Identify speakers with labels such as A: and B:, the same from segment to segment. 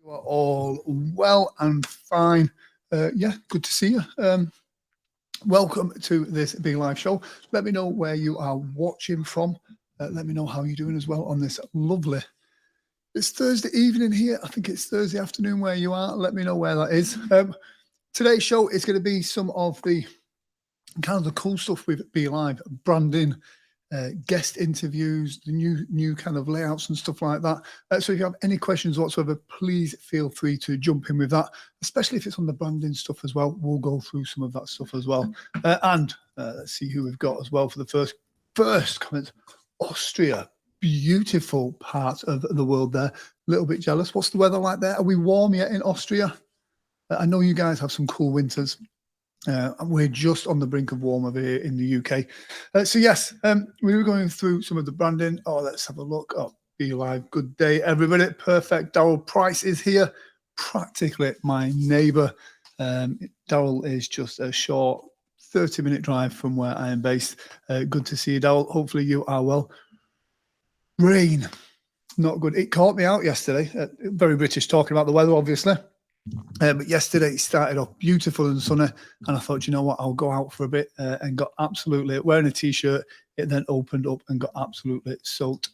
A: You are all well and fine. Yeah, good to see you. Welcome to this Be.Live show. Let me know where you are watching from. Let me know how you're doing as well on this lovely. It's Thursday evening here. I think it's Thursday afternoon where you are. Let me know where that is. Today's show is going to be some of the kind of the cool stuff with Be.Live, branding, guest interviews, the new kind of layouts and stuff like that. So if you have any questions whatsoever, please feel free to jump in with that, especially if it's on the branding stuff as well. We'll go through some of that stuff as well. And let's see who we've got as well for the first comment. Austria, beautiful part of the world there. A little bit jealous. What's the weather like there? Are we warm yet in Austria? I know you guys have some cool winters. We're just on the brink of warm over here in the UK. So yes, we were going through some of the branding. Oh, let's have a look. Oh, Be.Live, good day, everybody. Perfect. Daryl Price is here, practically my neighbour. Daryl is just a short 30-minute drive from where I am based. Good to see you, Daryl. Hopefully you are well. Rain, not good. It caught me out yesterday. Very British talking about the weather, obviously. But yesterday it started off beautiful and sunny, and I thought, you know what, I'll go out for a bit and got absolutely, wearing a t-shirt, it then opened up and got absolutely soaked.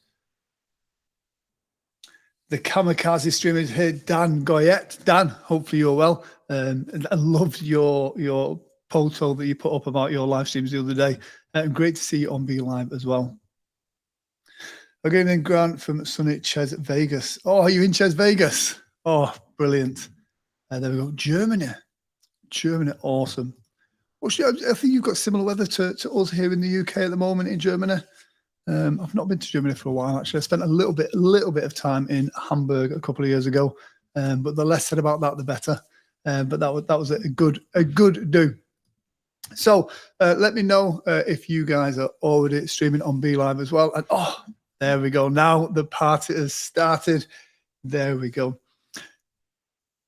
A: The kamikaze streamer is here, Dan Goyette. Dan, hopefully you're well. And I loved your photo that you put up about your live streams the other day. Great to see you on Be.Live as well. Okay, then Grant from sunny Ches Vegas. Oh, are you in Ches Vegas? Oh, brilliant. There we go. Germany, awesome. Well, I think you've got similar weather to us here in the UK at the moment in Germany. I've not been to Germany for a while, actually. I spent a little bit of time in Hamburg a couple of years ago, but the less said about that, the better. But that was a good do. So let me know if you guys are already streaming on Be.Live as well. And oh, there we go. Now the party has started. There we go.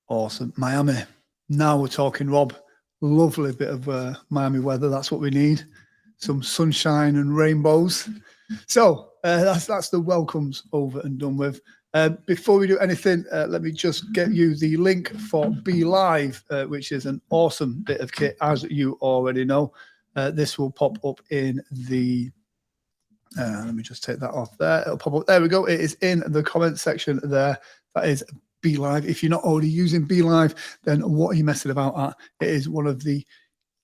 A: Awesome. Miami. Now we're talking, Rob. Lovely bit of Miami weather. That's what we need. Some sunshine and rainbows. So that's the welcomes over and done with. Before we do anything, let me just get you the link for Be.Live, which is an awesome bit of kit, as you already know. This will pop up in the... let me just take that off there. It'll pop up. There we go. It is in the comment section there. That is Be.Live. If you're not already using Be.Live, then what are you messing about at? It is one of the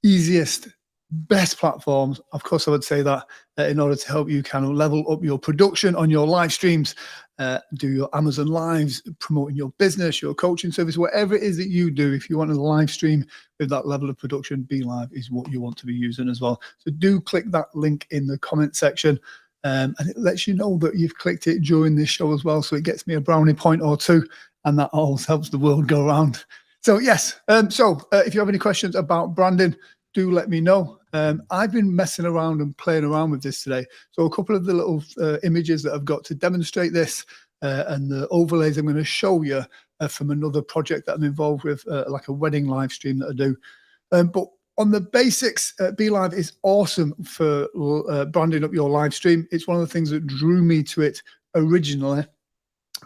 A: easiest, best platforms. Of course, I would say that in order to help you kind of level up your production on your live streams, do your Amazon lives, promoting your business, your coaching service, whatever it is that you do. If you want to live stream with that level of production, Be.Live is what you want to be using as well. So do click that link in the comment section. And it lets you know that you've clicked it during this show as well. So it gets me a brownie point or two, and that always helps the world go around. So yes, if you have any questions about branding, do let me know. I've been messing around and playing around with this today. So a couple of the little images that I've got to demonstrate this and the overlays I'm going to show you from another project that I'm involved with, like a wedding live stream that I do. But on the basics, Be.Live is awesome for branding up your live stream. It's one of the things that drew me to it originally,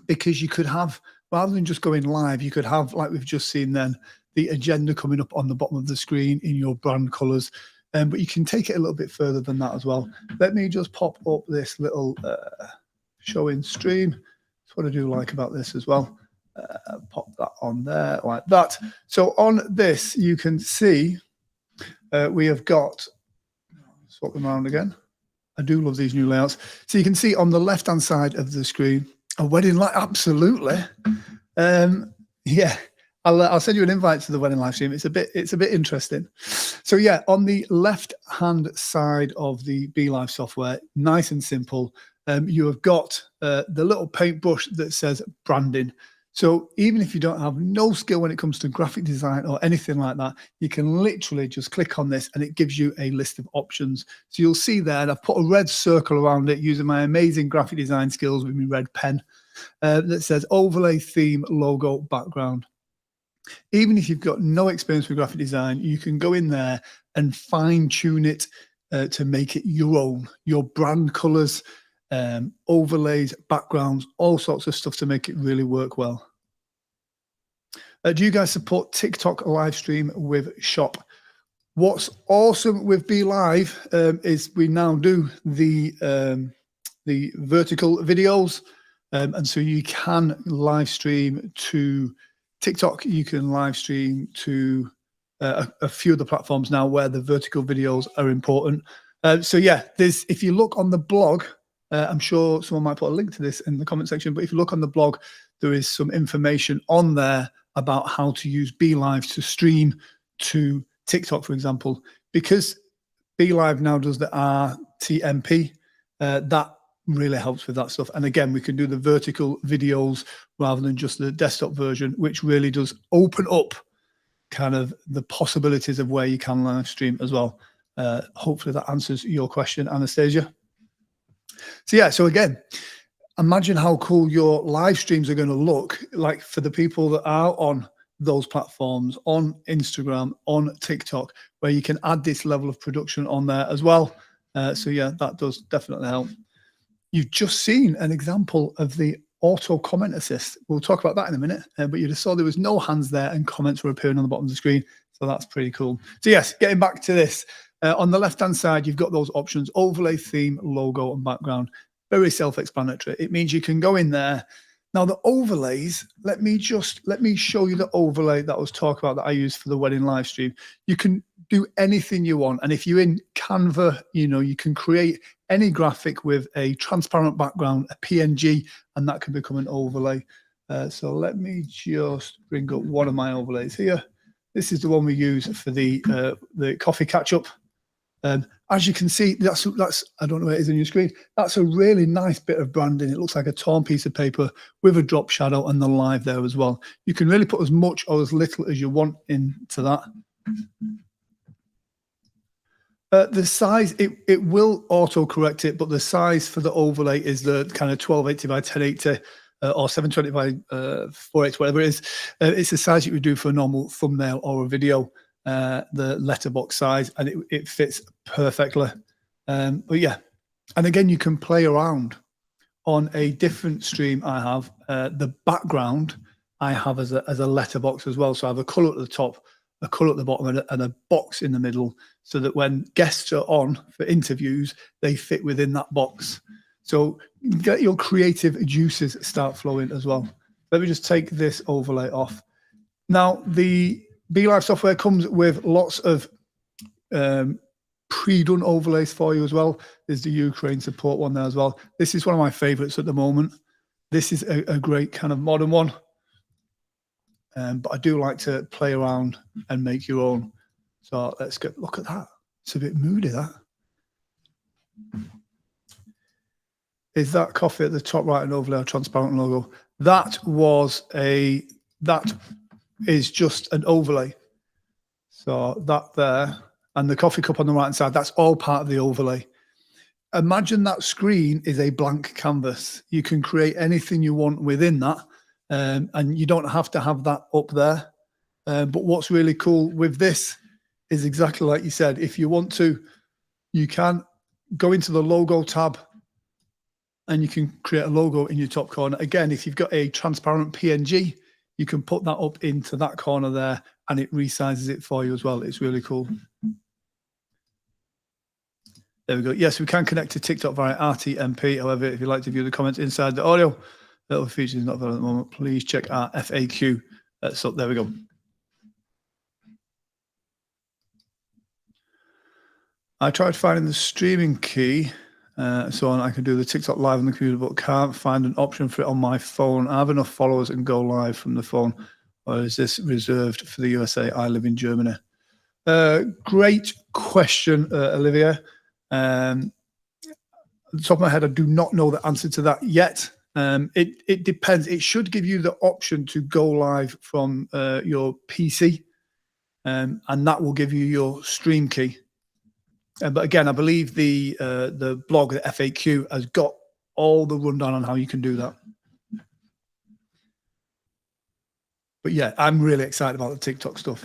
A: because you could have, rather than just going live, you could have, like we've just seen then, the agenda coming up on the bottom of the screen in your brand colors. But you can take it a little bit further than that as well. Let me just pop up this little show in stream. That's what I do like about this as well. Pop that on there like that. So on this, you can see we have got, swap them around again. I do love these new layouts. So you can see on the left-hand side of the screen, a wedding live, absolutely. Yeah, I'll send you an invite to the wedding live stream. It's a bit interesting. So yeah, on the left-hand side of the Be.Live software, nice and simple, you have got the little paintbrush that says branding. So even if you don't have no skill when it comes to graphic design or anything like that, you can literally just click on this and it gives you a list of options. So you'll see there, and I've put a red circle around it using my amazing graphic design skills with my red pen that says overlay, theme, logo, background. Even if you've got no experience with graphic design, you can go in there and fine tune it to make it your own, your brand colors, overlays, backgrounds, all sorts of stuff to make it really work well. Do you guys support TikTok live stream with Shop? What's awesome with Be.Live is we now do the vertical videos. And so you can live stream to TikTok, you can live stream to a few of the platforms now where the vertical videos are important. So yeah, if you look on the blog, I'm sure someone might put a link to this in the comment section, but if you look on the blog, there is some information on there about how to use Be.Live to stream to TikTok, for example, because Be.Live now does the RTMP, that really helps with that stuff. And again, we can do the vertical videos rather than just the desktop version, which really does open up kind of the possibilities of where you can live stream as well. Hopefully that answers your question, Anastasia. So yeah, so again, imagine how cool your live streams are going to look like for the people that are on those platforms, on Instagram, on TikTok, where you can add this level of production on there as well. So yeah, that does definitely help. You've just seen an example of the auto comment assist. We'll talk about that in a minute, but you just saw there was no hands there and comments were appearing on the bottom of the screen. So that's pretty cool. So yes, getting back to this, on the left-hand side, you've got those options: overlay, theme, logo, and background. Very self-explanatory. It means you can go in there. Now the overlays, let me show you the overlay that I was talking about that I use for the wedding live stream. You can do anything you want. And if you're in Canva, you can create any graphic with a transparent background, a PNG, and that can become an overlay. So let me just bring up one of my overlays here. This is the one we use for the coffee catch-up. As you can see, that's I don't know where it is on your screen. That's a really nice bit of branding. It looks like a torn piece of paper with a drop shadow and the live there as well. You can really put as much or as little as you want into that. The size, it will auto correct it, but the size for the overlay is the kind of 1280 by 1080 or 720 by 480, whatever it is. It's the size you would do for a normal thumbnail or a video. The letterbox size, and it fits perfectly. But yeah, and again, you can play around. On a different stream I have, the background I have as a letterbox as well. So I have a color at the top, a color at the bottom, and a box in the middle, so that when guests are on for interviews, they fit within that box. So you get your creative juices start flowing as well. Let me just take this overlay off. Now, the Be.Live software comes with lots of pre-done overlays for you as well. There's the Ukraine support one there as well. This is one of my favorites at the moment. This is a great kind of modern one. But I do like to play around and make your own. So let's look at that. It's a bit moody, that. Is that coffee at the top right and overlay, a transparent logo? That is just an overlay. So that there, and the coffee cup on the right hand side, that's all part of the overlay. Imagine that screen is a blank canvas. You can create anything you want within that, and you don't have to have that up there. But what's really cool with this is exactly like you said. If you want to, you can go into the logo tab and you can create a logo in your top corner. Again, if you've got a transparent PNG, you can put that up into that corner there and it resizes it for you as well. It's really cool. There we go. Yes, we can connect to TikTok via RTMP. However, if you'd like to view the comments inside the audio, little feature is not available at the moment. Please check our FAQ. So there we go. I tried finding the streaming key so I can do the TikTok live on the computer, but can't find an option for it on my phone. I have enough followers and go live from the phone, or is this reserved for the USA? I live in Germany. Great question, Olivia. At the top of my head, I do not know the answer to that yet. It depends. It should give you the option to go live from your PC, and that will give you your stream key. But again, I believe the blog, the FAQ, has got all the rundown on how you can do that. But yeah, I'm really excited about the TikTok stuff.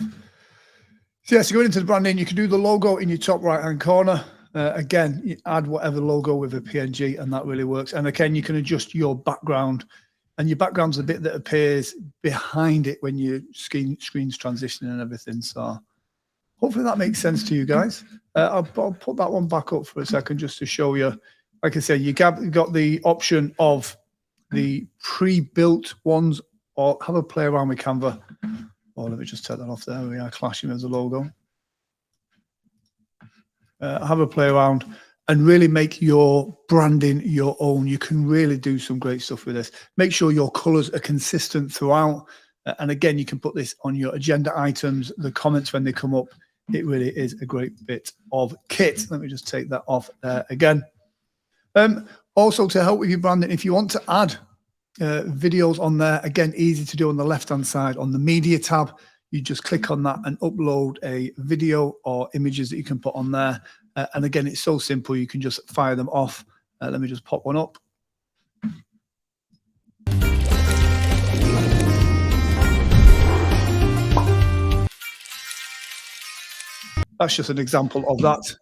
A: So yeah, so going into the branding, you can do the logo in your top right-hand corner. Again, you add whatever logo with a PNG, and that really works. And again, you can adjust your background and your background's the bit that appears behind it when your screen's transitioning and everything. So hopefully that makes sense to you guys. I'll put that one back up for a second just to show you. Like I said, you got the option of the pre-built ones, or have a play around with Canva. Or let me just take that off there. We are clashing with the logo. Have a play around and really make your branding your own. You can really do some great stuff with this. Make sure your colors are consistent throughout. And again, you can put this on your agenda items, the comments when they come up. It really is a great bit of kit. Let me just take that off there again. Also, to help with your branding, if you want to add videos on there, again, easy to do on the left-hand side on the media tab. You just click on that and upload a video or images that you can put on there. And again, it's so simple. You can just fire them off. Let me just pop one up. That's just an example of that.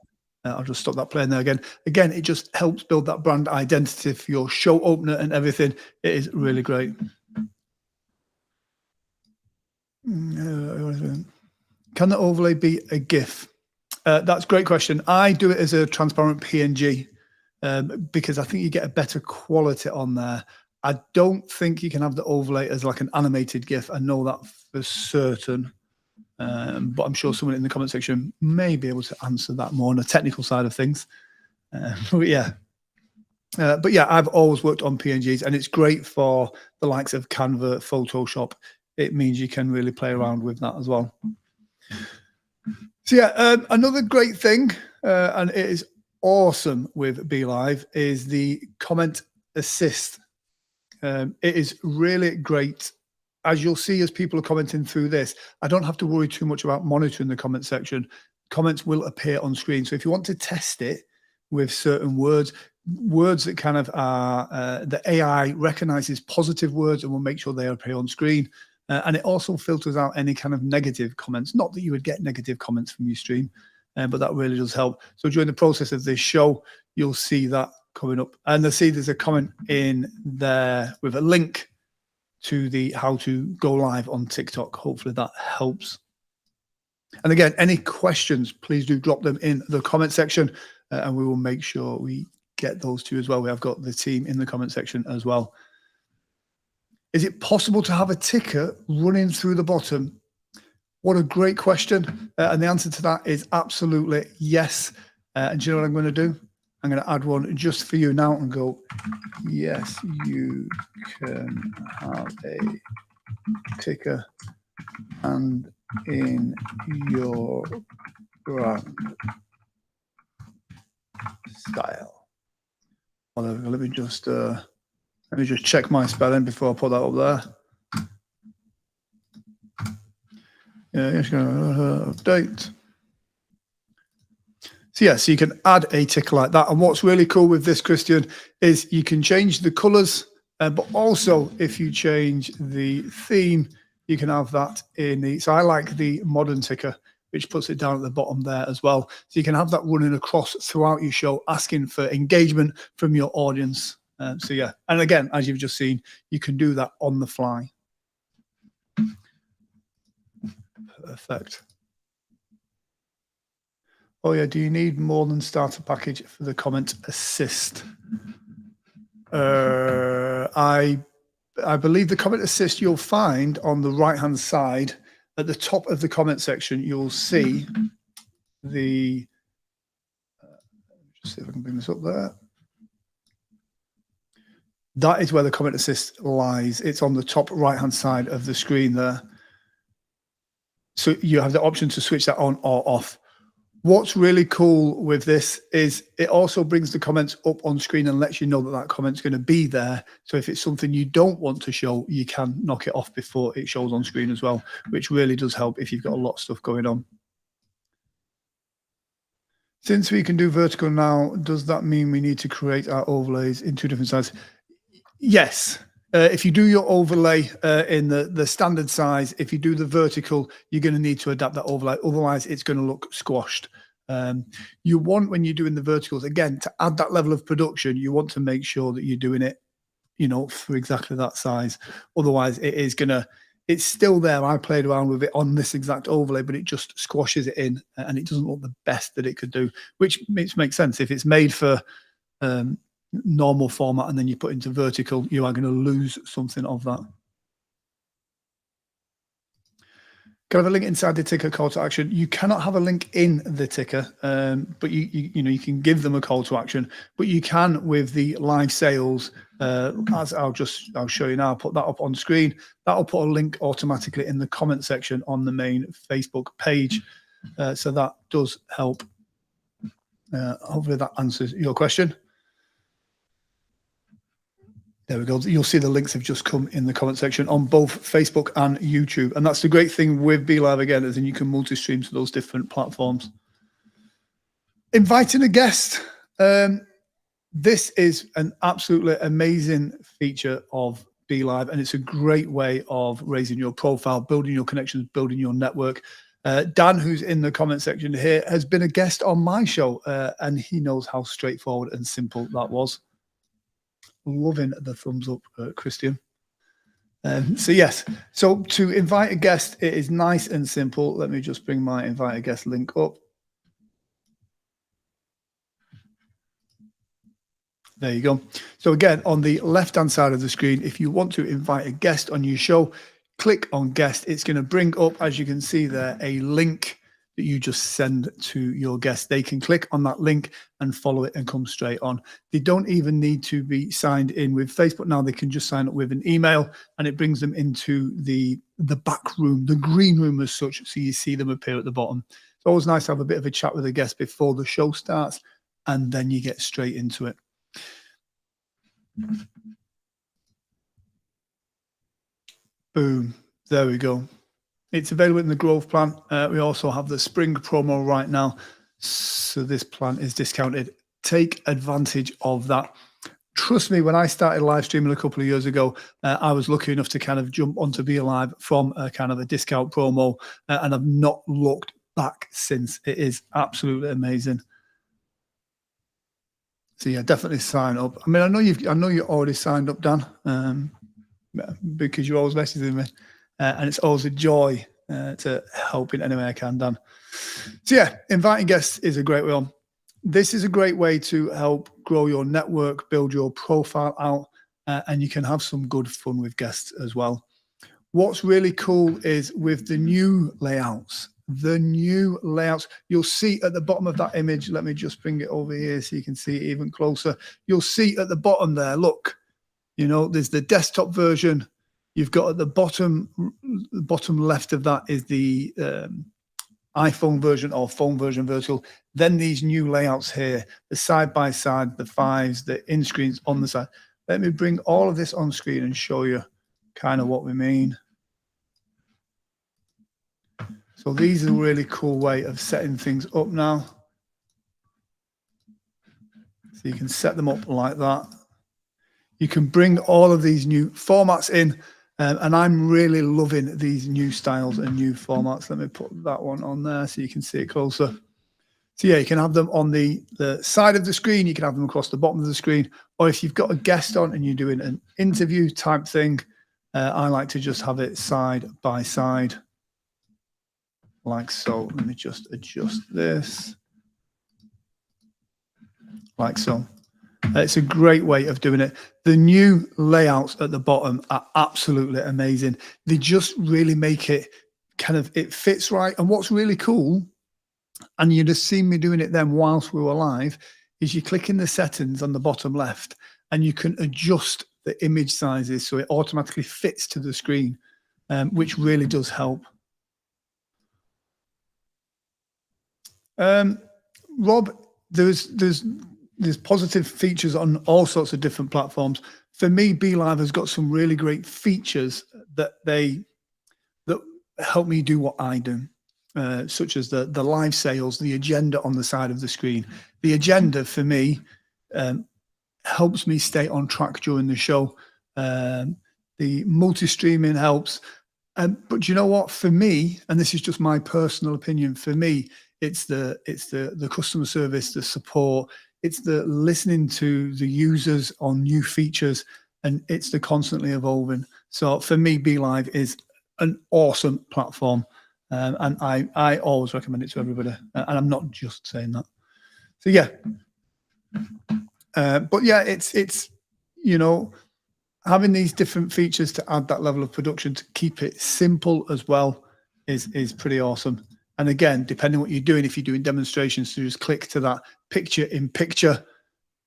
A: I'll just stop that playing there again. Again, it just helps build that brand identity for your show opener and everything. It is really great. Can the overlay be a GIF? That's a great question. I do it as a transparent PNG because I think you get a better quality on there. I don't think you can have the overlay as like an animated GIF. I know that for certain. But I'm sure someone in the comment section may be able to answer that more on the technical side of things. But yeah, I've always worked on PNGs, and it's great for the likes of Canva, Photoshop. It means you can really play around with that as well. So yeah, another great thing, and it is awesome with Be.Live, is the comment assist. It is really great. As you'll see, as people are commenting through this, I don't have to worry too much about monitoring the comment section. Comments will appear on screen. So if you want to test it with certain words that kind of are, the AI recognizes positive words and will make sure they appear on screen. And it also filters out any kind of negative comments. Not that you would get negative comments from your stream, but that really does help. So during the process of this show, you'll see that coming up. And I see there's a comment in there with a link to the how to go live on TikTok. Hopefully that helps. And again, any questions, please do drop them in the comment section and we will make sure we get those to you as well. We have got the team in the comment section as well. Is it possible to have a ticker running through the bottom? What a great question. And the answer to that is absolutely yes. And do you know what I'm going to do? I'm going to add one just for you now and go, yes, you can have a ticker and in your brand style. Well, let me just check my spelling before I put that up there. Yeah, just going to update. So yeah, so you can add a ticker like that. And what's really cool with this, Christian, is you can change the colors, but also if you change the theme, you can have that in the, so I like the modern ticker, which puts it down at the bottom there as well. So you can have that running across throughout your show, asking for engagement from your audience. So yeah, and again, as you've just seen, you can do that on the fly. Perfect. Oh yeah, do you need more than starter package for the comment assist? I believe the comment assist you'll find on the right-hand side at the top of the comment section. You'll see the. Just see if I can bring this up there. That is where the comment assist lies. It's on the top right-hand side of the screen there. So you have the option to switch that on or off. What's really cool with this is it also brings the comments up on screen and lets you know that that comment's going to be there. So if it's something you don't want to show, you can knock it off before it shows on screen as well, which really does help if you've got a lot of stuff going on. Since we can do vertical now, does that mean we need to create our overlays in two different sizes? Yes. If you do your overlay in the standard size, if you do the vertical, you're going to need to adapt that overlay. Otherwise, it's going to look squashed. You want, when you're doing the verticals, again, to add that level of production, you want to make sure that you're doing it for exactly that size. Otherwise, it's still there. I played around with it on this exact overlay, but it just squashes it in, and it doesn't look the best that it could do, which makes sense. If it's made for normal format and then you put into vertical, you are going to lose something of that. Can I have a link inside the ticker call to action? You cannot have a link in the ticker, but you can give them a call to action. But you can with the live sales. As I'll show you now. I'll put that up on screen. That'll put a link automatically in the comment section on the main Facebook page. So that does help. Hopefully that answers your question. There we go. You'll see the links have just come in the comment section on both Facebook and YouTube. And that's the great thing with Be.Live again, is then you can multi-stream to those different platforms. Inviting a guest. This is an absolutely amazing feature of Be.Live, and it's a great way of raising your profile, building your connections, building your network. Dan, who's in the comment section here, has been a guest on my show, and he knows how straightforward and simple that was. Loving the thumbs up, Christian. So yes, so to invite a guest, it is nice and simple. Let me just bring my invite a guest link up. There you go. So again, on the left-hand side of the screen, if you want to invite a guest on your show, click on guest. It's going to bring up, as you can see there, a link that you just send to your guest. They can click on that link and follow it and come straight on. They don't even need to be signed in with Facebook now. They can just sign up with an email, and it brings them into the back room, the green room as such, so you see them appear at the bottom. It's always nice to have a bit of a chat with a guest before the show starts, and then you get straight into it. Boom. There we go. It's available in the growth plan. We also have the spring promo right now. So this plan is discounted. Take advantage of that. Trust me, when I started live streaming a couple of years ago, I was lucky enough to kind of jump onto Be.Live from a kind of a discount promo, and I've not looked back since. It is absolutely amazing. So yeah, definitely sign up. I mean, I know you're already signed up, Dan, because you're always messaging me. And it's always a joy to help in any way I can, Dan. So yeah, inviting guests is a great way on. This is a great way to help grow your network, build your profile out, and you can have some good fun with guests as well. What's really cool is with the new layouts, you'll see at the bottom of that image, let me just bring it over here so you can see it even closer. You'll see at the bottom there, look, there's the desktop version. You've got at the bottom left of that is the iPhone version or phone version vertical. Then these new layouts here, the side-by-side, the fives, the in-screens on the side. Let me bring all of this on screen and show you kind of what we mean. So these are a really cool way of setting things up now. So you can set them up like that. You can bring all of these new formats in. And I'm really loving these new styles and new formats. Let me put that one on there so you can see it closer. So yeah, you can have them on the side of the screen. You can have them across the bottom of the screen. Or if you've got a guest on and you're doing an interview type thing, I like to just have it side by side. Like so. Let me just adjust this. Like so. It's a great way of doing it. The new layouts at the bottom are absolutely amazing. They just really make it it fits right. And what's really cool, and you'd have seen me doing it then whilst we were live, is you click in the settings on the bottom left and you can adjust the image sizes so it automatically fits to the screen, which really does help. Rob, there's positive features on all sorts of different platforms. For me, Be.Live has got some really great features that help me do what I do, such as the live sales, the agenda on the side of the screen. The agenda for me helps me stay on track during the show. The multi-streaming helps. But you know what? For me, and this is just my personal opinion, for me, it's the customer service, the support. It's the listening to the users on new features. and it's the constantly evolving. So for me, Be.Live is an awesome platform, and I always recommend it to everybody. And I'm not just saying that. So yeah, but yeah, it's having these different features to add that level of production to keep it simple as well is pretty awesome. And again, depending on what you're doing, if you're doing demonstrations, so just click to that picture in picture.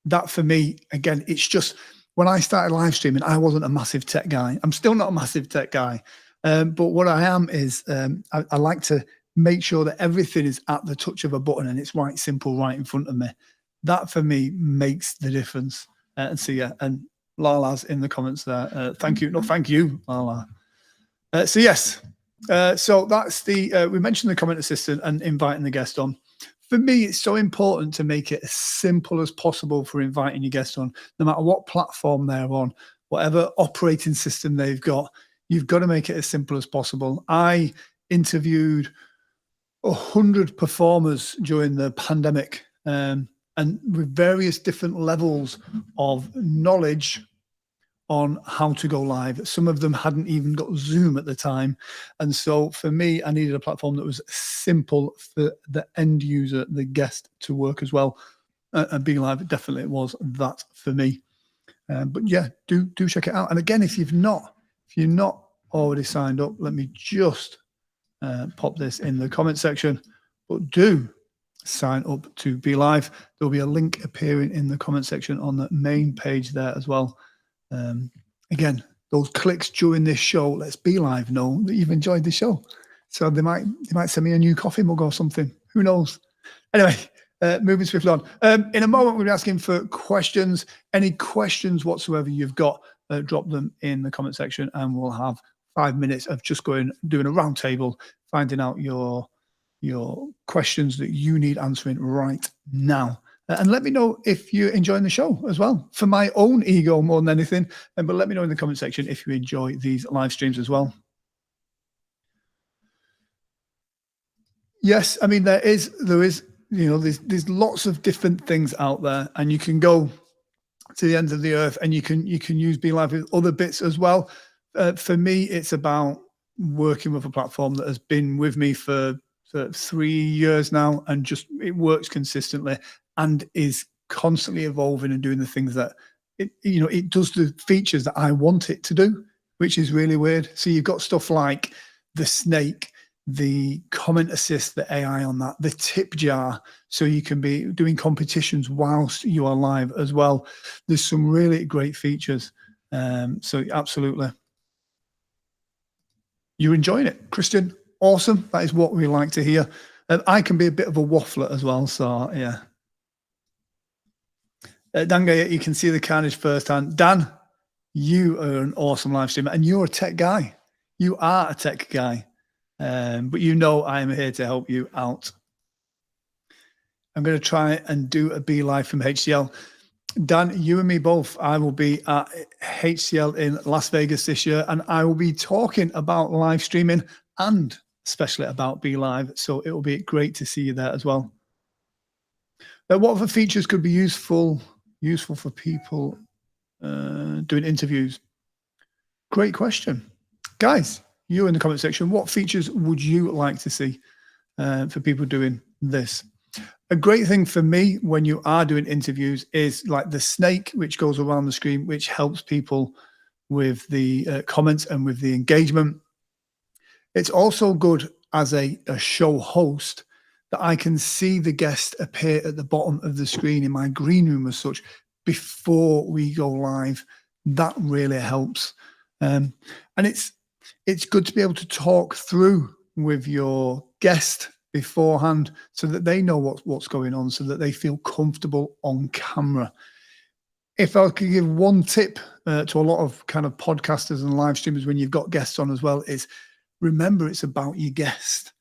A: That for me, again, it's just when I started live streaming, I wasn't a massive tech guy. I'm still not a massive tech guy. But what I am is I like to make sure that everything is at the touch of a button and it's right simple right in front of me. That for me makes the difference. And so yeah, and Lala's in the comments there. Thank you. No, thank you, Lala. So yes, so that's the, we mentioned the comment assistant and inviting the guest on. For me, it's so important to make it as simple as possible for inviting your guest on, no matter what platform they're on, whatever operating system they've got, you've got to make it as simple as possible. I interviewed 100 performers during the pandemic, and with various different levels of knowledge on how to go live. Some of them hadn't even got Zoom at the time. And so for me, I needed a platform that was simple for the end user, the guest, to work as well. And Be.Live definitely was that for me. But yeah, do check it out. And again, if you're not already signed up, let me just pop this in the comment section. But do sign up to Be.Live. There'll be a link appearing in the comment section on the main page there as well. Again, those clicks during this show lets Be.Live know that you've enjoyed the show. So they might send me a new coffee mug or something. Who knows? Anyway, moving swiftly on. In a moment, we'll be asking for questions. Any questions whatsoever you've got, drop them in the comment section, and we'll have 5 minutes of just doing a round table, finding out your questions that you need answering right now. And let me know if you're enjoying the show as well, for my own ego more than anything. But let me know in the comment section if you enjoy these live streams as well. Yes, I mean there is there's lots of different things out there, and you can go to the ends of the earth, and you can use Be.Live with other bits as well. For me, it's about working with a platform that has been with me for 3 years now, and just it works consistently and is constantly evolving and doing the things that it does the features that I want it to do, which is really weird. So you've got stuff like the snake, the comment assist, the AI on that, the tip jar, so you can be doing competitions whilst you are live as well. There's some really great features. So absolutely. You're enjoying it, Christian. Awesome. That is what we like to hear. I can be a bit of a waffler as well. So yeah. Dan, you can see the carnage firsthand. Dan, you are an awesome live streamer, and you're a tech guy. You are a tech guy. But I am here to help you out. I'm going to try and do a Be.Live from HCL. Dan, you and me both. I will be at HCL in Las Vegas this year, and I will be talking about live streaming and especially about Be.Live. So it will be great to see you there as well. What other features could be useful for people doing interviews? Great question. Guys, you in the comment section, what features would you like to see for people doing this? A great thing for me when you are doing interviews is like the snake, which goes around the screen, which helps people with the comments and with the engagement. It's also good as a show host that I can see the guest appear at the bottom of the screen in my green room as such before we go live. That really helps. And it's good to be able to talk through with your guest beforehand so that they know what's going on, so that they feel comfortable on camera. If I could give one tip to a lot of kind of podcasters and live streamers when you've got guests on as well, is remember it's about your guest.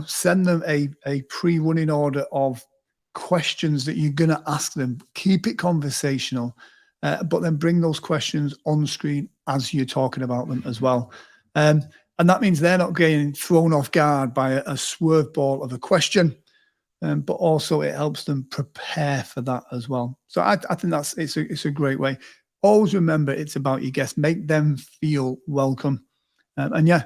A: Send them a pre-running order of questions that you're going to ask them. Keep it conversational, but then bring those questions on screen as you're talking about them as well. And that means they're not getting thrown off guard by a swerve ball of a question, but also it helps them prepare for that as well. So I think it's a great way. always remember it's about your guests. Make them feel welcome. And yeah,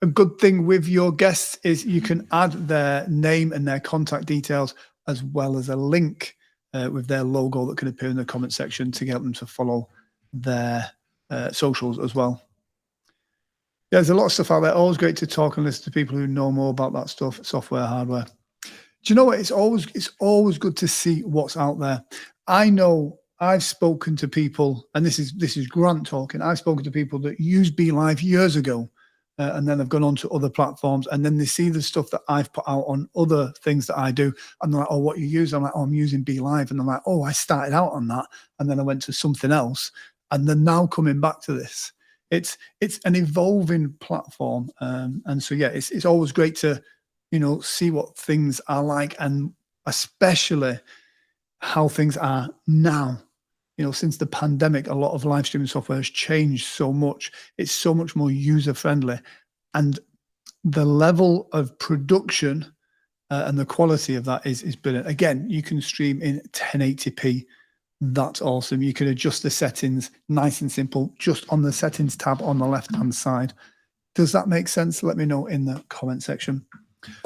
A: a good thing with your guests is you can add their name and their contact details, as well as a link with their logo that can appear in the comment section to get them to follow their socials as well. Yeah, there's a lot of stuff out there. Always great to talk and listen to people who know more about that stuff, software, hardware. Do you know what? It's always good to see what's out there. I know I've spoken to people, and this is Grant talking. I've spoken to people that used Be.Live years ago, and then they've gone on to other platforms, and then they see the stuff that I've put out on other things that I do, and they're like, "Oh, what you use?" I'm like, "Oh, I'm using Be.Live," and they're like, "Oh, I started out on that, and then I went to something else, and then now coming back to this." It's an evolving platform, and so yeah, it's always great to see what things are like, and especially how things are now. Since the pandemic, a lot of live streaming software has changed so much. It's so much more user friendly, and the level of production and the quality of that is brilliant. Again, you can stream in 1080p. That's awesome. You can adjust the settings nice and simple, just on the settings tab on the left-hand side. Does that make sense? Let me know in the comment section.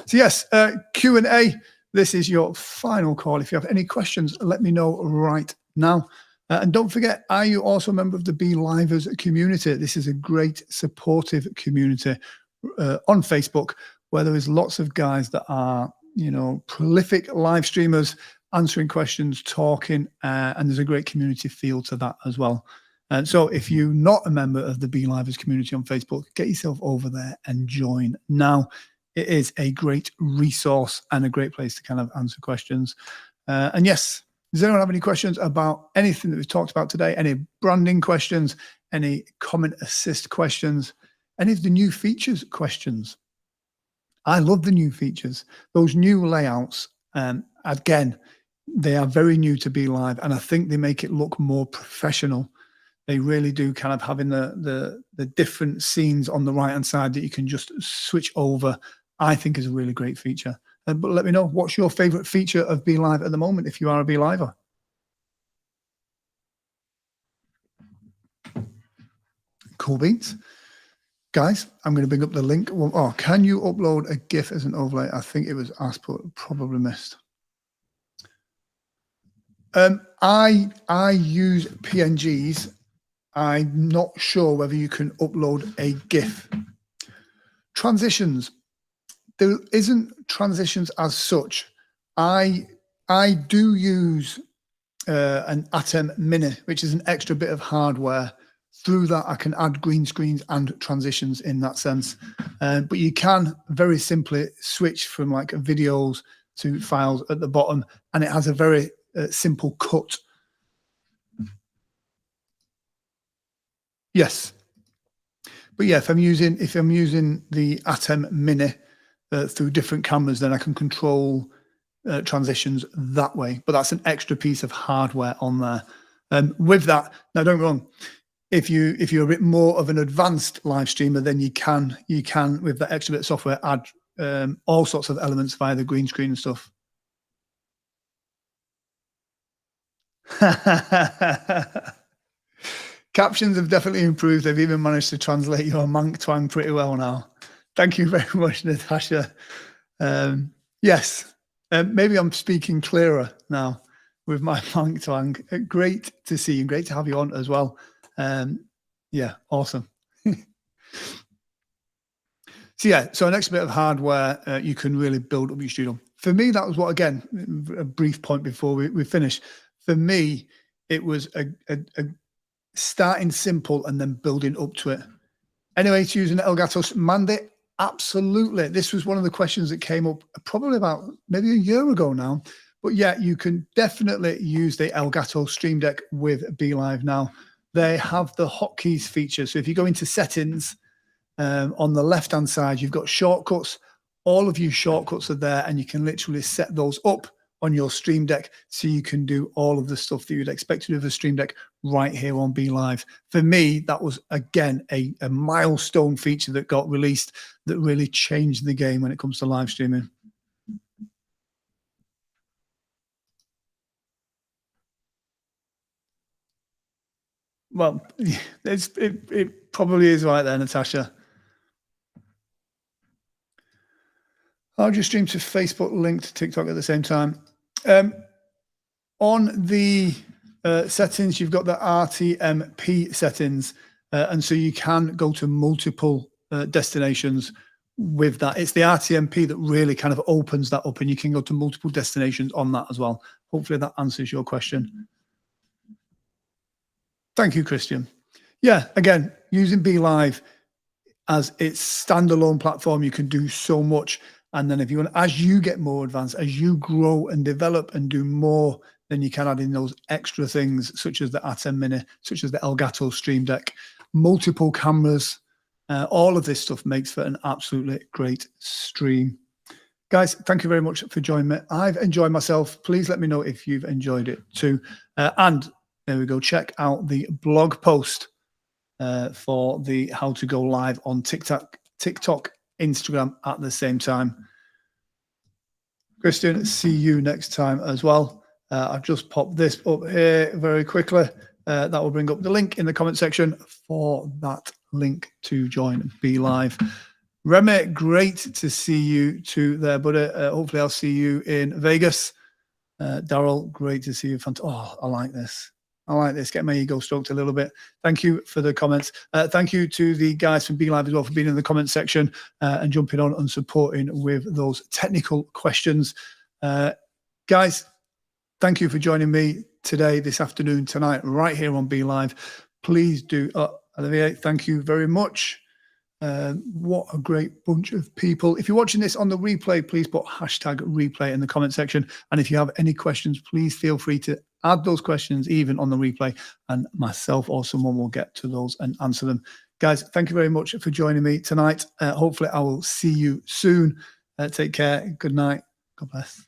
A: So yes, Q&A. This is your final call. If you have any questions, let me know right now. And don't forget, are you also a member of the Be.Livers community? This is a great supportive community on Facebook, where there is lots of guys that are, prolific live streamers, answering questions, talking, and there's a great community feel to that as well. And so if you're not a member of the Be.Livers community on Facebook, get yourself over there and join now. It is a great resource and a great place to kind of answer questions. And yes, does anyone have any questions about anything that we've talked about today? Any branding questions, any comment assist questions, any of the new features questions? I love the new features. Those new layouts, again, they are very new to Be.Live, and I think they make it look more professional. They really do, kind of having the different scenes on the right-hand side that you can just switch over, I think is a really great feature. But let me know, what's your favorite feature of Be.Live at the moment, if you are a Be.Liver? Cool beans. Guys, I'm going to bring up the link. Oh, can you upload a GIF as an overlay? I think it was asked, but probably missed. I use PNGs. I'm not sure whether you can upload a GIF. Transitions. There isn't transitions as such. I do use an Atom Mini, which is an extra bit of hardware. Through that, I can add green screens and transitions in that sense. But you can very simply switch from like videos to files at the bottom, and it has a very simple cut. Yes. But yeah, if I'm using the Atom Mini through different cameras, then I can control transitions that way. But that's an extra piece of hardware on there. With that, now don't get me wrong, if you're a bit more of an advanced live streamer, then you can with that extra bit of software add all sorts of elements via the green screen and stuff. Captions have definitely improved. They've even managed to translate your monk twang pretty well now. Thank you very much, Natasha. Yes, maybe I'm speaking clearer now with my monk twang. Great to see you. Great to have you on as well. Yeah, awesome. So yeah, so an extra bit of hardware, you can really build up your studio. For me, that was what, again, a brief point before we finish. For me, it was a starting simple and then building up to it. Anyway, to use an Elgato Mandy, absolutely. This was one of the questions that came up probably about maybe a year ago now. But yeah, you can definitely use the Elgato Stream Deck with Be.Live now. They have the hotkeys feature. So if you go into settings, on the left-hand side, you've got shortcuts. All of your shortcuts are there, and you can literally set those up on your Stream Deck, so you can do all of the stuff that you'd expect to do with a Stream Deck right here on Be.Live. For me, that was, again, a milestone feature that got released that really changed the game when it comes to live streaming. Well, it probably is right there, Natasha. I'll just stream to Facebook, link to TikTok at the same time. On the settings, you've got the RTMP settings, and so you can go to multiple destinations with that. It's the RTMP that really kind of opens that up, and you can go to multiple destinations on that as well. Hopefully that answers your question. Thank you, Christian. Yeah, again, using Be.Live as its standalone platform, you can do so much. And then if you want, as you get more advanced, as you grow and develop and do more, then you can add in those extra things, such as the Atem Mini, such as the Elgato Stream Deck, multiple cameras. All of this stuff makes for an absolutely great stream. Guys, thank you very much for joining me. I've enjoyed myself. Please let me know if you've enjoyed it too. And there we go. Check out the blog post for the how to go live on TikTok, Instagram at the same time. Christian, see you next time as well. I've just popped this up here very quickly. That will bring up the link in the comment section for that link to join Be.Live. Remy, great to see you too there, buddy. Hopefully I'll see you in Vegas. Daryl, great to see you. Oh, I like this. I like this. Get my ego stroked a little bit. Thank you for the comments. Thank you to the guys from Be.Live as well for being in the comment section and jumping on and supporting with those technical questions. Guys, thank you for joining me today, this afternoon, tonight, right here on Be.Live. Please do. Olivier, thank you very much. What a great bunch of people. If you're watching this on the replay, please put hashtag replay in the comment section. And if you have any questions, please feel free to add those questions even on the replay, and myself or someone will get to those and answer them. Guys, thank you very much for joining me tonight. Hopefully I will see you soon. Take care. Good night. God bless.